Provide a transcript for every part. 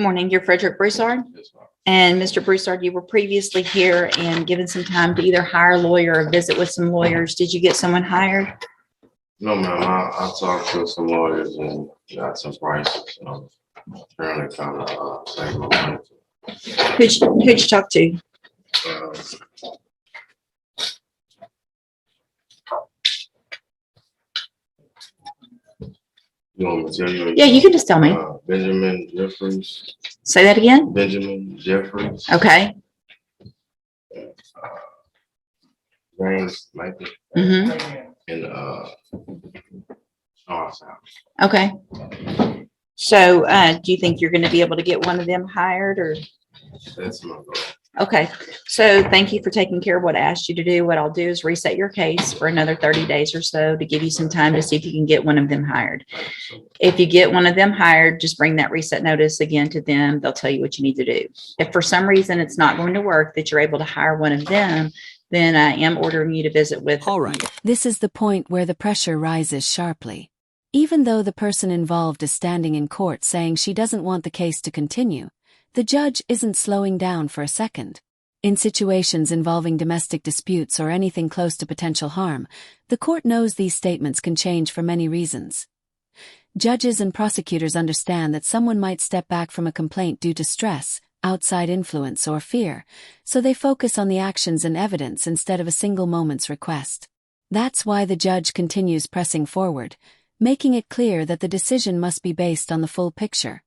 Good morning. You're Frederick Broussard. Yes, ma'am. And Mr. Broussard, you were previously here and given some time to either hire a lawyer or visit with some lawyers. Did you get someone hired? No, ma'am. I talked to some lawyers and got some prices. Apparently kind of save my money. Who'd you talk to? Uh, You want me to tell you? Yeah, you can just tell me. Benjamin Jeffries. Say that again. Benjamin Jeffries. Okay. James Michael. Mm-hmm. And Charles. Okay. So do you think you're going to be able to get one of them hired or? That's my goal. Okay. So thank you for taking care of what I asked you to do. What I'll do is reset your case for another 30 days or so to give you some time to see if you can get one of them hired. If you get one of them hired, just bring that reset notice again to them. They'll tell you what you need to do. If for some reason it's not going to work, that you're able to hire one of them, then I am ordering you to visit with. All right. This is the point where the pressure rises sharply. Even though the person involved is standing in court saying she doesn't want the case to continue, the judge isn't slowing down for a second. In situations involving domestic disputes or anything close to potential harm, the court knows these statements can change for many reasons. Judges and prosecutors understand that someone might step back from a complaint due to stress, outside influence, or fear, so they focus on the actions and evidence instead of a single moment's request. That's why the judge continues pressing forward, making it clear that the decision must be based on the full picture,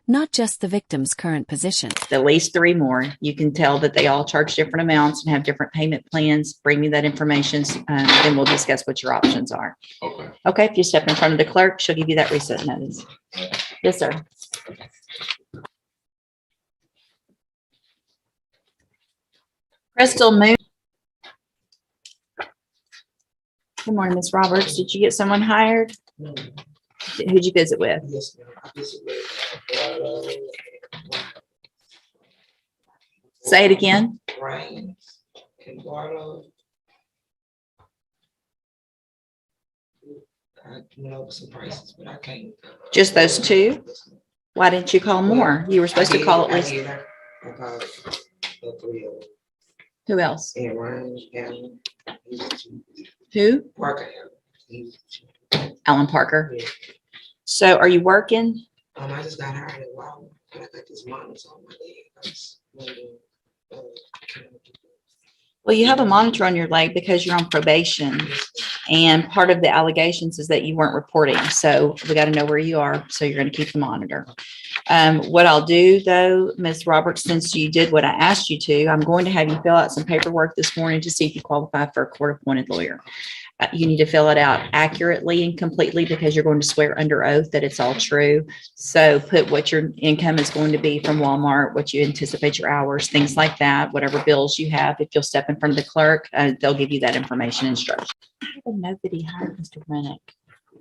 not just the victim's current position. At least 3 more. You can tell that they all charge different amounts and have different payment plans. Bring me that information, then we'll discuss what your options are. Okay. Okay, if you step in front of the clerk, she'll give you that reset notice. Yes, sir. Crystal Moon. Good morning, Ms. Roberts. Did you get someone hired? Who'd you visit with? Yes, ma'am. I visited with Say it again. Brian and Eduardo. I went over some prices, but I can't. Just those 2? Why didn't you call more? You were supposed to call at least. I called the 3 of them. Who else? And Ryan and Who? Parker. Alan Parker. Yeah. So are you working? I just got hired a while, but I got this monitor on my leg. Well, you have a monitor on your leg because you're on probation. And part of the allegations is that you weren't reporting. So we got to know where you are. So you're going to keep the monitor. What I'll do though, Ms. Roberts, since you did what I asked you to, I'm going to have you fill out some paperwork this morning to see if you qualify for a court-appointed lawyer. You need to fill it out accurately and completely because you're going to swear under oath that it's all true. So put what your income is going to be from Walmart, what you anticipate your hours, things like that, whatever bills you have. If you'll step in front of the clerk, they'll give you that information instruction. I didn't know that he hired Mr. Rennick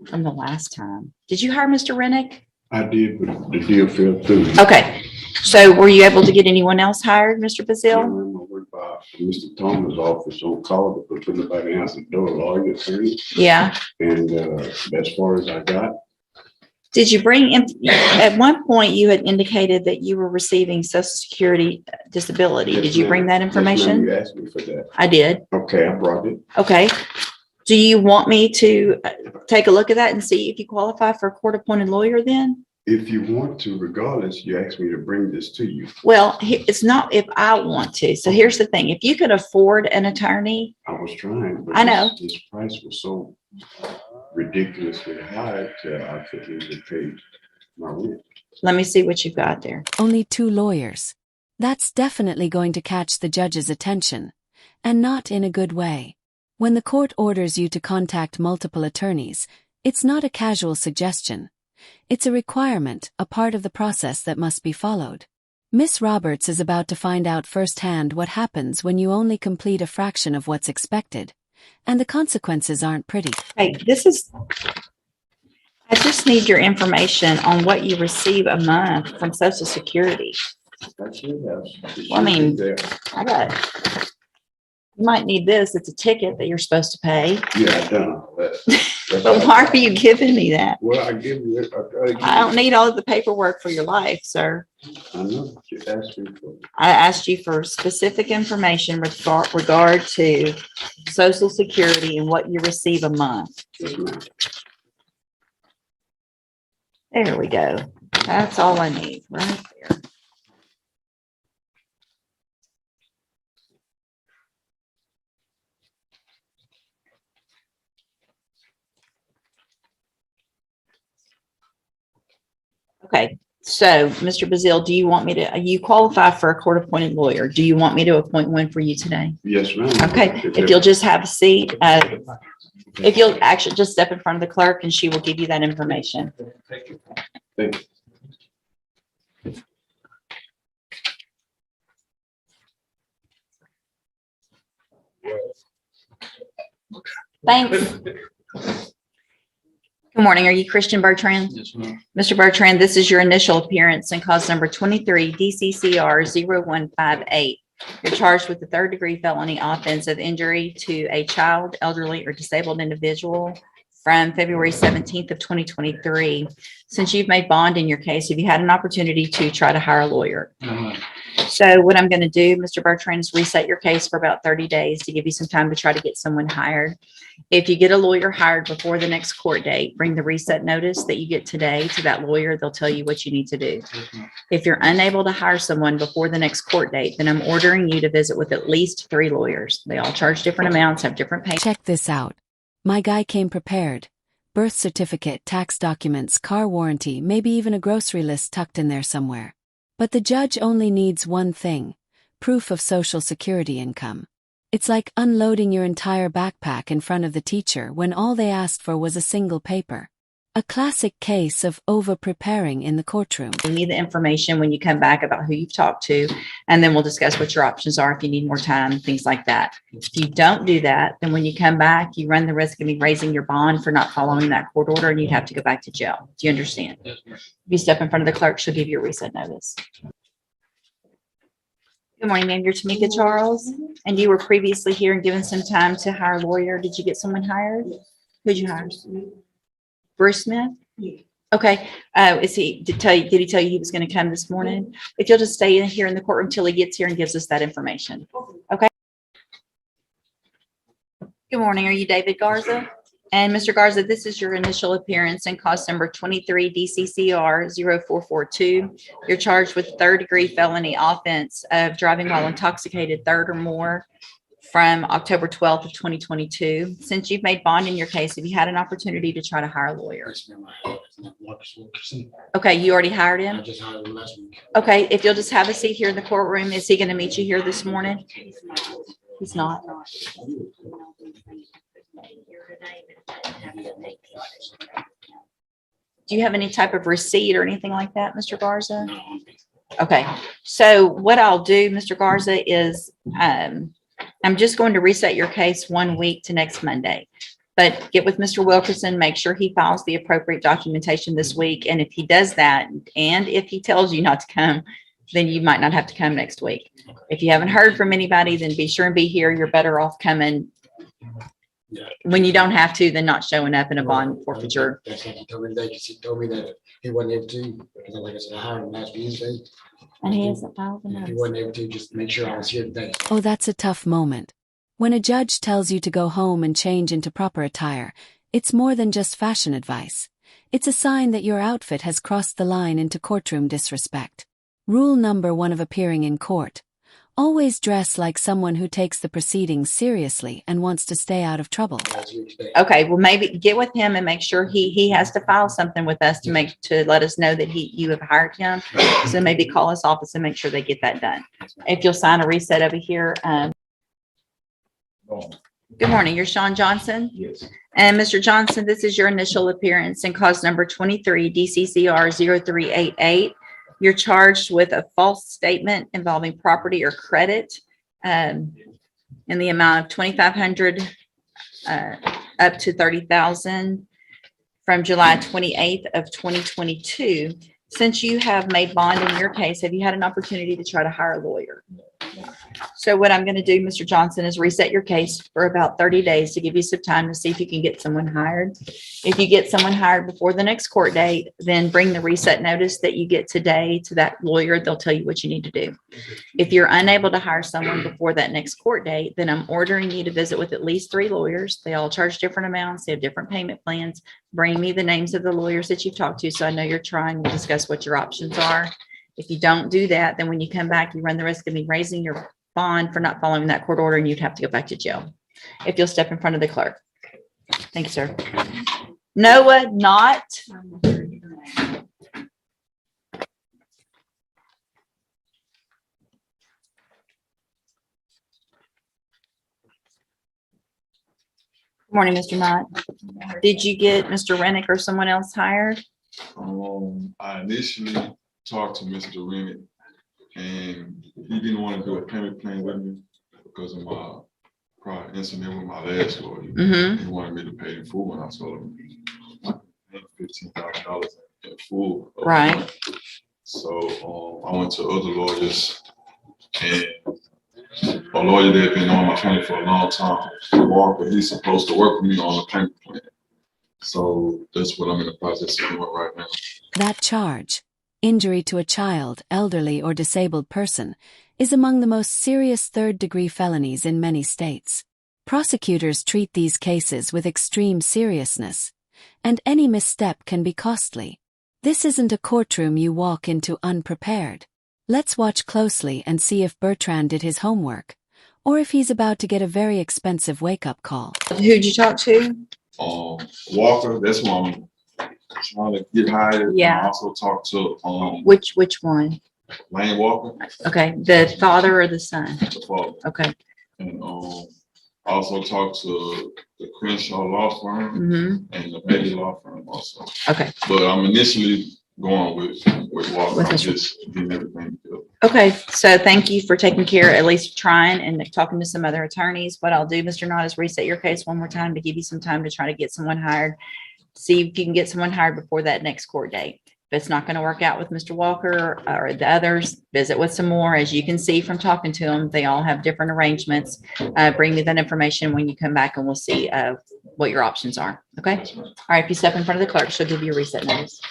from the last time. Did you hire Mr. Rennick? I did, but the deal fell through. Okay. So were you able to get anyone else hired, Mr. Bazile? I worked by Mr. Thomas' office on call, but nobody answered the door, lawyer, attorney. Yeah. And as far as I got. Did you bring in, at one point you had indicated that you were receiving Social Security disability. Yes, Did you bring that ma'am. information? You asked me for that. I did. Okay, I brought it. Okay. Do you want me to take a look at that and see if you qualify for a court-appointed lawyer then? If you want to, regardless, you asked me to bring this to you. Well, it's not if I want to. So here's the thing. If you could afford an attorney. I was trying, but I know. This price was so ridiculously high that I couldn't even pay my rent. Let me see what you've got there. Only 2 lawyers. That's definitely going to catch the judge's attention, and not in a good way. When the court orders you to contact multiple attorneys, it's not a casual suggestion. It's a requirement, a part of the process that must be followed. Miss Roberts is about to find out firsthand what happens when you only complete a fraction of what's expected, and the consequences aren't pretty. Hey, I just need your information on what you receive a month from Social Security. I should have. Well, I mean, There. I got it. You might need this. It's a ticket that you're supposed to pay. Yeah, I done all that. That's But all. why are you giving me that? Well, I give you it. I don't need all of the paperwork for your life, sir. I know, you asked me for it. I asked you for specific information with regard to Social Security and what you receive a month. Yes, ma'am. There we go. That's all I need right there. Okay, so Mr. Bazil, do you want me to, you qualify for a court-appointed lawyer. Do you want me to appoint one for you today? Yes, ma'am. Okay, if you'll just have a seat, if you'll actually just step in front of the clerk and she will give you that information. Thank you. Thanks. Good morning. Are you Christian Bertrand? Yes, ma'am. Mr. Bertrand, this is your initial appearance in cause number 23 DCCR 0158. You're charged with the third-degree felony offense of injury to a child, elderly, or disabled individual from February 17th of 2023. Since you've made bond in your case, have you had an opportunity to try to hire a lawyer? So what I'm going to do, Mr. Bertrand, is reset your case for about 30 days to give you some time to try to get someone hired. If you get a lawyer hired before the next court date, bring the reset notice that you get today to that lawyer. They'll tell you what you need to do. If you're unable to hire someone before the next court date, then I'm ordering you to visit with at least 3 lawyers. They all charge different amounts, have different pay. Check this out. My guy came prepared. Birth certificate, tax documents, car warranty, maybe even a grocery list tucked in there somewhere. But the judge only needs one thing: proof of Social Security income. It's like unloading your entire backpack in front of the teacher when all they asked for was a single paper. A classic case of over-preparing in the courtroom. You need the information when you come back about who you've talked to, and then we'll discuss what your options are if you need more time, things like that. If you don't do that, then when you come back, you run the risk of me raising your bond for not following that court order, and you'd have to go back to jail. Do you understand? Yes, ma'am. If you step in front of the clerk, she'll give you a reset notice. Good morning, ma'am. You're Tamika Charles, and you were previously here and given some time to hire a lawyer. Did you get someone hired? Who'd you hire? Bruce Smith? Yeah. Okay, did he tell you he was going to come this morning? If you'll just stay in here in the courtroom till he gets here and gives us that information. Okay. Good morning. Are you David Garza? And Mr. Garza, this is your initial appearance in cause number 23 DCCR 0442. You're charged with third-degree felony offense of driving while intoxicated, third or more, from October 12th of 2022. Since you've made bond in your case, have you had an opportunity to try to hire a lawyer? Yes, ma'am. I have. It's not Marcus Wilkerson. Okay, you already hired I him? just hired him last week. Okay, if you'll just have a seat here in the courtroom, is he going to meet you here this morning? He's not. Do you have any type of receipt or anything like that, Mr. Garza? No, Okay, so what I'll do, Mr. Garza, is I'm just going to reset your case 1 week to next Monday. But get with Mr. Wilkerson, make sure he files the appropriate documentation this week. And if he does that, and if he tells you not to come, then you might not have to come next week. If you haven't heard from anybody, then be sure and be here. You're better off coming. Yeah. When you don't have to, then not showing up in a bond forfeiture. That's like he told me today, because he told me that he wasn't able to, because like I said, I hired him last Wednesday. And he hasn't filed the He notice. wasn't able to just make sure I was here today. Oh, that's a tough moment. When a judge tells you to go home and change into proper attire, it's more than just fashion advice. It's a sign that your outfit has crossed the line into courtroom disrespect. Rule number 1 of appearing in court: always dress like someone who takes the proceedings seriously and wants to stay out of trouble. Last week today. Okay, well, maybe get with him and make sure he has to file something with us to let us know that you have hired him. So maybe call his office and make sure they get that done. If you'll sign a reset over here. Good morning, you're Sean Johnson. Yes. And Mr. Johnson, this is your initial appearance in cause number 23 DCCR 0388. You're charged with a false statement involving property or credit in the amount of $2,500 up to $30,000 from July 28th of 2022. Since you have made bond in your case, have you had an opportunity to try to hire a lawyer? So what I'm going to do, Mr. Johnson, is reset your case for about 30 days to give you some time to see if you can get someone hired. If you get someone hired before the next court date, then bring the reset notice that you get today to that lawyer. They'll tell you what you need to do. If you're unable to hire someone before that next court date, then I'm ordering you to visit with at least 3 lawyers. They all charge different amounts. They have different payment plans. Bring me the names of the lawyers that you've talked to, so I know you're trying to discuss what your options are. If you don't do that, then when you come back, you run the risk of me raising your bond for not following that court order, and you'd have to go back to jail. If you'll step in front of the clerk. Thank you, sir. Noah, not. Good morning, Mr. Knott. Did you get Mr. Rennick or someone else hired? I initially talked to Mr. Rennick, and he didn't want to do a payment plan with me because of my prior incident with my last lawyer. Mm-hmm. He wanted me to pay in full, and I told him $15,000 in full. Right. So I went to other lawyers, and a lawyer that had been on my family for a long time, Walker, he's supposed to work with me on a payment plan. So that's what I'm in the process of doing right now. That charge, injury to a child, elderly, or disabled person, is among the most serious third-degree felonies in many states. Prosecutors treat these cases with extreme seriousness, and any misstep can be costly. This isn't a courtroom you walk into unprepared. Let's watch closely and see if Bertrand did his homework, or if he's about to get a very expensive wake-up call. Who'd you talk to? Walker, that's who I'm trying to get hired. Yeah. I also talked to Which one? Lane Walker, Okay, the father or the son? the father, Okay. and I also talked to the Crenshaw Law Firm Mm-hmm. and the Bailey Law Firm also. Okay. But I'm initially going with Walker. With I'm this one. just getting everything together. Okay, so thank you for taking care, at least trying and talking to some other attorneys. What I'll do, Mr. Knott, is reset your case one more time to give you some time to try to get someone hired. See if you can get someone hired before that next court date. If it's not going to work out with Mr. Walker or the others, visit with some more. As you can see from talking to them, they all have different arrangements. Bring me that information when you come back, and we'll see what your options are. Okay. All right. If you step in front of the clerk, she'll give you a reset notice.